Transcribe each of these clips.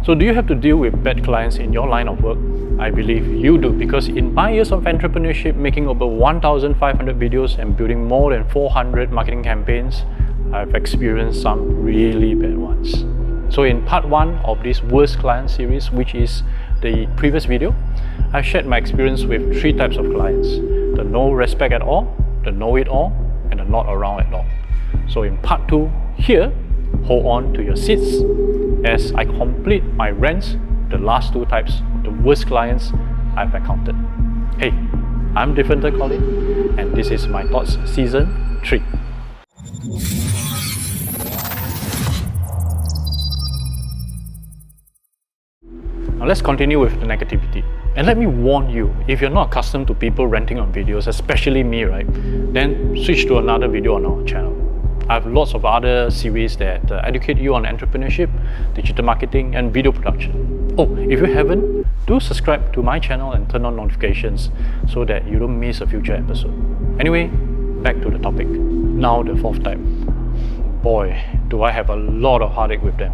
So do you have to deal with bad clients in your line of work? I believe you do, because in my years of entrepreneurship, making over 1,500 videos and building more than 400 marketing campaigns, I've experienced some really bad ones. So in part 1 of this worst client series, which is the previous video, I shared my experience with 3 types of clients: the no respect at all, the know it all, and the not around at all. So in part 2 here, hold on to your seats as I complete my rants, the last 2 types of the worst clients I've encountered. Hey, I'm Differenter Colin, and this is My Thoughts Season 3. Now let's continue with the negativity. And let me warn you, if you're not accustomed to people ranting on videos, especially me, right, then switch to another video on our channel. I have lots of other series that educate you on entrepreneurship, digital marketing, and video production. Oh, if you haven't, do subscribe to my channel and turn on notifications so that you don't miss a future episode. Anyway, back to the topic. Now the 4th type. Boy, do I have a lot of heartache with them.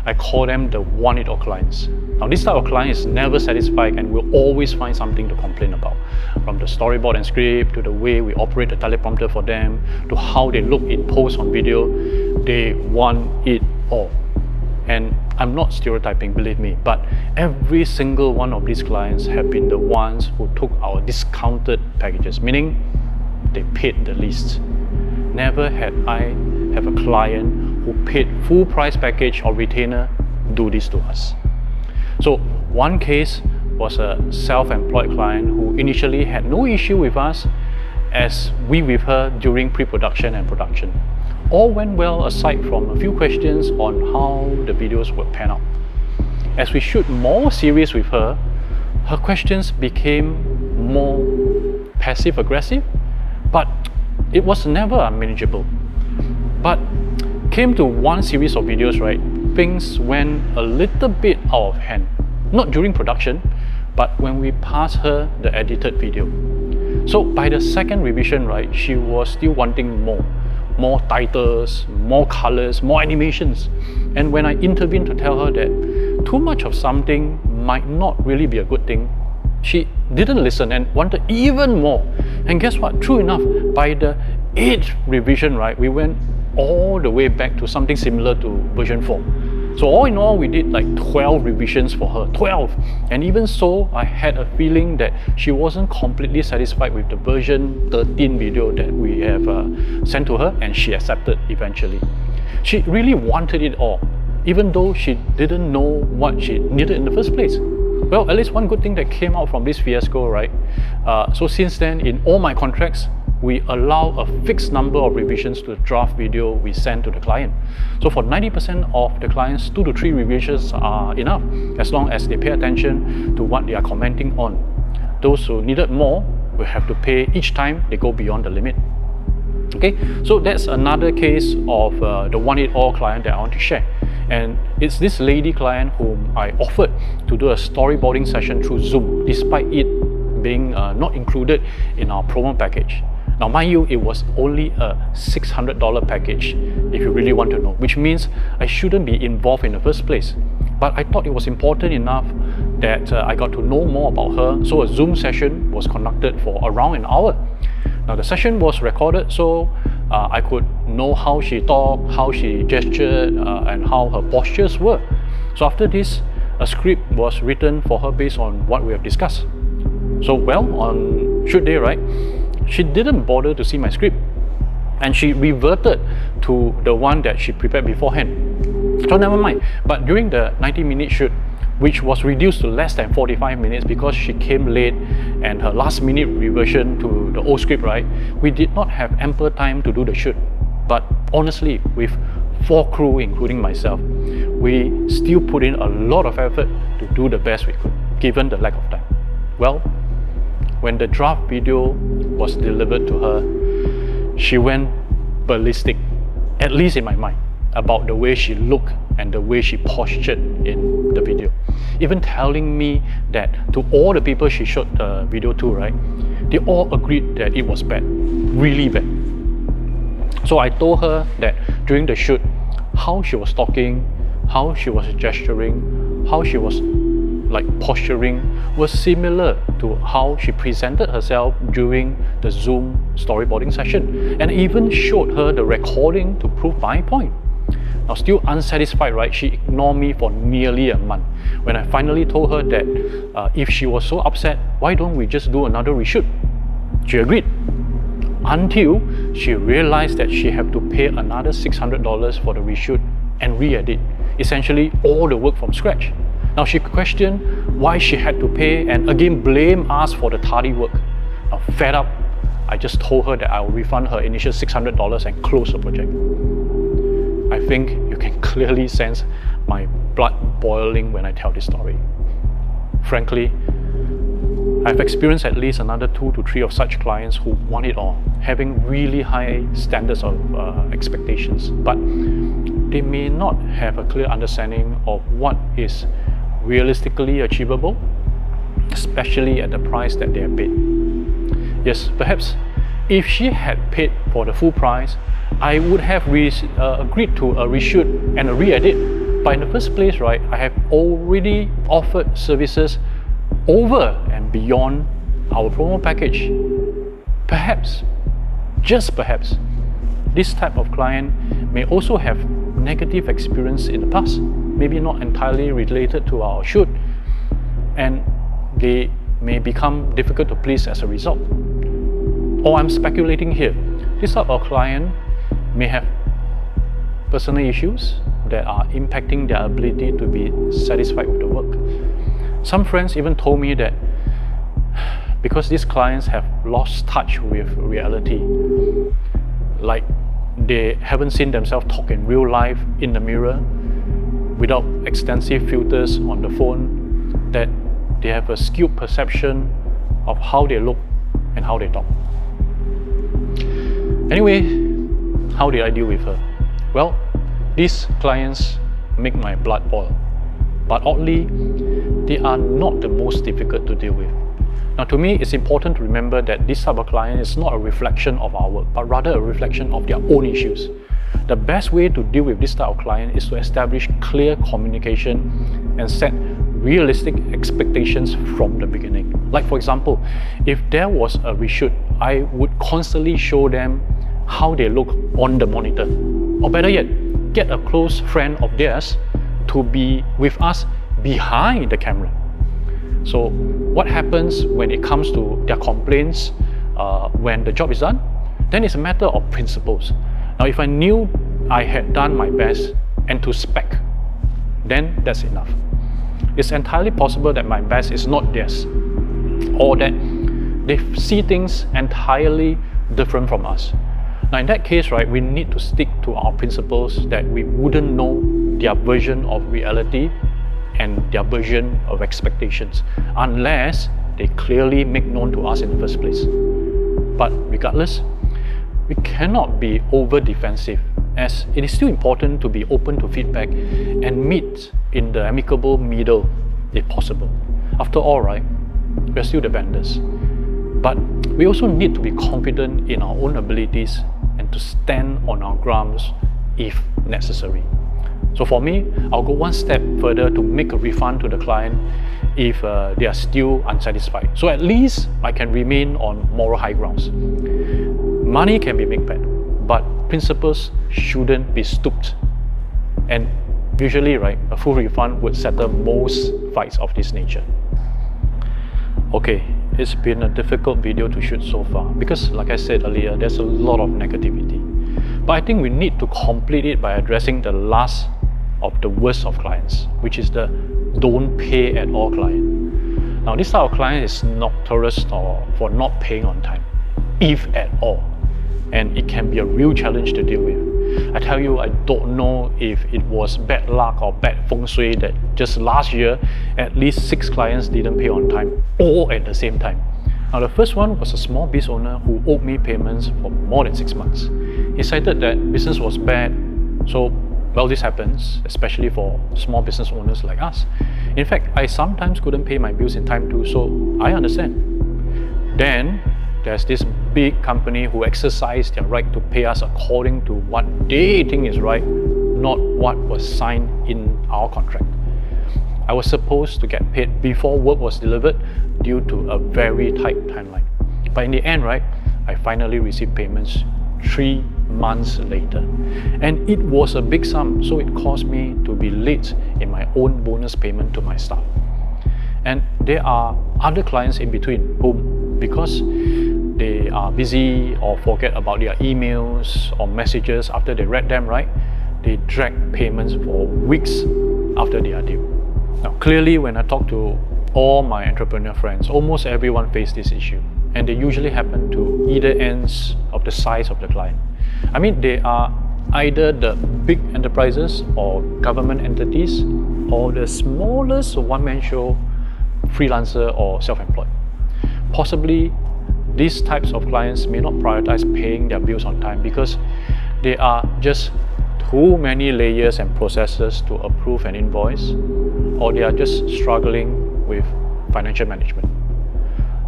I call them the want-it-all clients. Now this type of client is never satisfied and will always find something to complain about. From the storyboard and script, to the way we operate the teleprompter for them, to how they look in post on video, they want it all. And I'm not stereotyping, believe me, but every single one of these clients have been the ones who took our discounted packages, meaning they paid the least. Never had I have a client who paid full price package or retainer do this to us. So one case was a self-employed client who initially had no issue with us as we with her during pre-production and production. All went well aside from a few questions on how the videos would pan out. As we shoot more series with her, her questions became more passive-aggressive, but it was never unmanageable. But came to one series of videos, right, things went a little bit out of hand. Not during production, but when we passed her the edited video. So by the second revision, right, she was still wanting more titles, more colors, more animations. And when I intervened to tell her that too much of something might not really be a good thing, she didn't listen and wanted even more. And guess what? True enough, by the 8th revision, right, we went all the way back to something similar to version 4. So all in all, we did like 12 revisions for her, 12. And even so, I had a feeling that she wasn't completely satisfied with the version 13 video that we have sent to her, and she accepted eventually. She really wanted it all, even though she didn't know what she needed in the first place. Well, at least one good thing that came out from this fiasco, right? So since then, in all my contracts, we allow a fixed number of revisions to the draft video we send to the client. So for 90% of the clients, 2 to 3 revisions are enough, as long as they pay attention to what they are commenting on. Those who needed more will have to pay each time they go beyond the limit. Okay, so that's another case of the want-it-all client that I want to share. And it's this lady client whom I offered to do a storyboarding session through Zoom, despite it being not included in our promo package. Now mind you, it was only a $600 package, if you really want to know, which means I shouldn't be involved in the first place. But I thought it was important enough that I got to know more about her, so a Zoom session was conducted for around an hour. Now the session was recorded, so I could know how she talked, how she gestured, and how her postures were. So after this, a script was written for her based on what we have discussed. So well, on shoot day, right, she didn't bother to see my script, and she reverted to the one that she prepared beforehand. So never mind, but during the 90-minute shoot, which was reduced to less than 45 minutes because she came late and her last-minute reversion to the old script, right, we did not have ample time to do the shoot. But honestly, with 4 crew, including myself, we still put in a lot of effort to do the best we could, given the lack of time. Well, when the draft video was delivered to her, she went ballistic, at least in my mind, about the way she looked and the way she postured in the video. Even telling me that to all the people she showed the video to, right, they all agreed that it was bad, really bad. So I told her that during the shoot, how she was talking, how she was gesturing, how she was like posturing was similar to how she presented herself during the Zoom storyboarding session, and even showed her the recording to prove my point. Now, still unsatisfied, right? She ignored me for nearly a month. When I finally told her that if she was so upset, why don't we just do another reshoot? She agreed. Until she realized that she had to pay another $600 for the reshoot and re-edit, essentially all the work from scratch. Now she questioned why she had to pay and again blamed us for the tardy work. Now, fed up, I just told her that I will refund her initial $600 and close the project. I think you can clearly sense my blood boiling when I tell this story. Frankly, I've experienced at least another 2 to 3 of such clients who want it all, having really high standards of expectations, but they may not have a clear understanding of what is realistically achievable, especially at the price that they have paid. Yes, perhaps if she had paid for the full price, I would have agreed to a reshoot and a re-edit. But in the first place, right, I have already offered services over and beyond our promo package. Perhaps, just perhaps, this type of client may also have negative experience in the past, maybe not entirely related to our shoot, and they may become difficult to please as a result. Or I'm speculating here, this type of client may have personal issues that are impacting their ability to be satisfied with the work. Some friends even told me that because these clients have lost touch with reality, like they haven't seen themselves talk in real life in the mirror without extensive filters on the phone, that they have a skewed perception of how they look and how they talk. Anyway, how did I deal with her? Well, these clients make my blood boil, but oddly, they are not the most difficult to deal with. Now, to me, it's important to remember that this type of client is not a reflection of our work, but rather a reflection of their own issues. The best way to deal with this type of client is to establish clear communication and set realistic expectations from the beginning. Like, for example, if there was a reshoot, I would constantly show them how they look on the monitor. Or better yet, get a close friend of theirs to be with us behind the camera. So what happens when it comes to their complaints when the job is done? Then it's a matter of principles. Now, if I knew I had done my best and to spec, then that's enough. It's entirely possible that my best is not theirs, or that they see things entirely different from us. Now, in that case, right, we need to stick to our principles that we wouldn't know their version of reality and their version of expectations unless they clearly make known to us in the first place. But regardless, we cannot be over defensive, as it is still important to be open to feedback and meet in the amicable middle if possible. After all, right, we're still the vendors. But we also need to be confident in our own abilities and to stand on our grounds if necessary. So for me, I'll go one step further to make a refund to the client if they are still unsatisfied. So at least I can remain on moral high grounds. Money can be made back, but principles shouldn't be stooped. And usually, right, a full refund would settle most fights of this nature. Okay, it's been a difficult video to shoot so far because, like I said earlier, there's a lot of negativity. But I think we need to complete it by addressing the last of the worst of clients, which is the don't pay at all client. Now, this type of client is notorious for not paying on time, if at all. And it can be a real challenge to deal with. I tell you, I don't know if it was bad luck or bad feng shui that just last year, at least 6 clients didn't pay on time, all at the same time. Now, the first one was a small business owner who owed me payments for more than 6 months. He cited that business was bad, so well, this happens, especially for small business owners like us. In fact, I sometimes couldn't pay my bills in time too, so I understand. Then, there's this big company who exercised their right to pay us according to what they think is right, not what was signed in our contract. I was supposed to get paid before work was delivered due to a very tight timeline. But in the end, right, I finally received payments 3 months later. And it was a big sum, so it caused me to be late in my own bonus payment to my staff. And there are other clients in between whom, because they are busy or forget about their emails or messages after they read them, right, they drag payments for weeks after they are due. Now, clearly, when I talk to all my entrepreneur friends, almost everyone faces this issue, and they usually happen to either ends of the size of the client. I mean, they are either the big enterprises or government entities, or the smallest one-man show, freelancer or self-employed. Possibly, these types of clients may not prioritize paying their bills on time because there are just too many layers and processes to approve an invoice, or they are just struggling with financial management.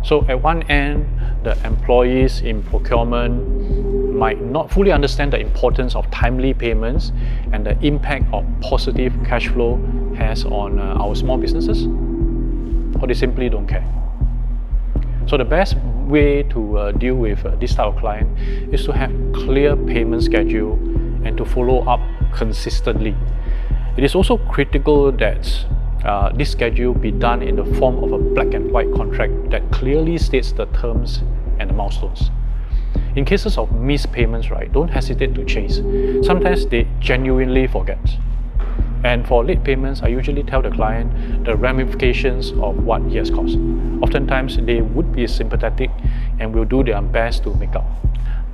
So at one end, the employees in procurement might not fully understand the importance of timely payments and the impact of positive cash flow has on our small businesses, or they simply don't care. So the best way to deal with this type of client is to have clear payment schedule and to follow up consistently. It is also critical that this schedule be done in the form of a black and white contract that clearly states the terms and the milestones. In cases of missed payments, right, don't hesitate to chase. Sometimes they genuinely forget. And for late payments, I usually tell the client the ramifications of what he has caused. Oftentimes, they would be sympathetic and will do their best to make up.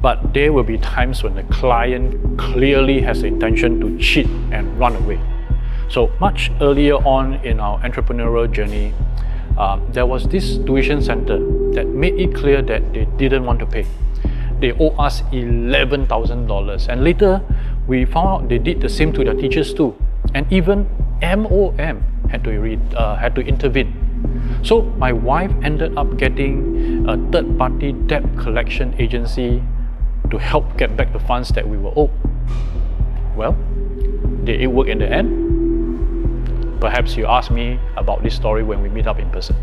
But there will be times when the client clearly has the intention to cheat and run away. So much earlier on in our entrepreneurial journey, there was this tuition center that made it clear that they didn't want to pay. They owe us $11,000, and later we found out they did the same to their teachers too, and even MOM had to intervene. So my wife ended up getting a third-party debt collection agency to help get back the funds that we were owed. Well, did it work in the end? Perhaps you ask me about this story when we meet up in person.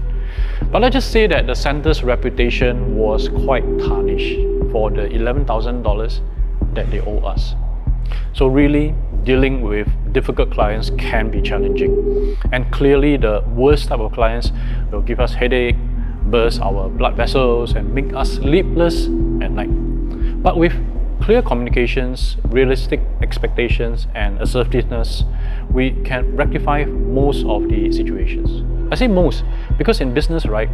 But let's just say that the center's reputation was quite tarnished for the $11,000 that they owe us. So really, dealing with difficult clients can be challenging. And clearly, the worst type of clients will give us headache, burst our blood vessels, and make us sleepless at night. But with clear communications, realistic expectations, and assertiveness, we can rectify most of the situations. I say most because in business, right,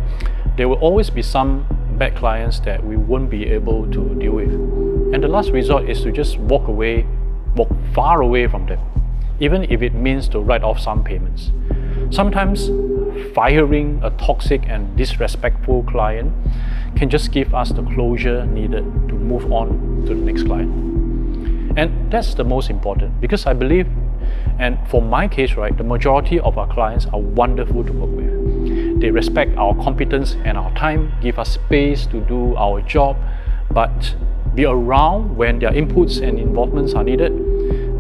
there will always be some bad clients that we won't be able to deal with. And the last resort is to just walk far away from them, even if it means to write off some payments. Sometimes firing a toxic and disrespectful client can just give us the closure needed to move on to the next client. And that's the most important, because I believe, and for my case, right, the majority of our clients are wonderful to work with. They respect our competence and our time, give us space to do our job, but be around when their inputs and involvements are needed,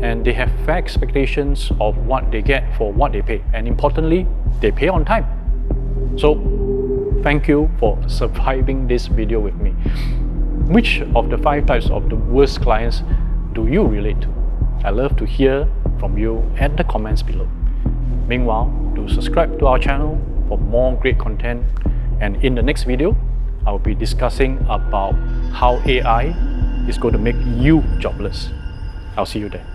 and they have fair expectations of what they get for what they pay, and importantly, they pay on time. So thank you for surviving this video with me. Which of the 5 types of the worst clients do you relate to? I love to hear from you at the comments below. Meanwhile, do subscribe to our channel for more great content, and in the next video, I will be discussing about how AI is going to make you jobless. I'll see you there.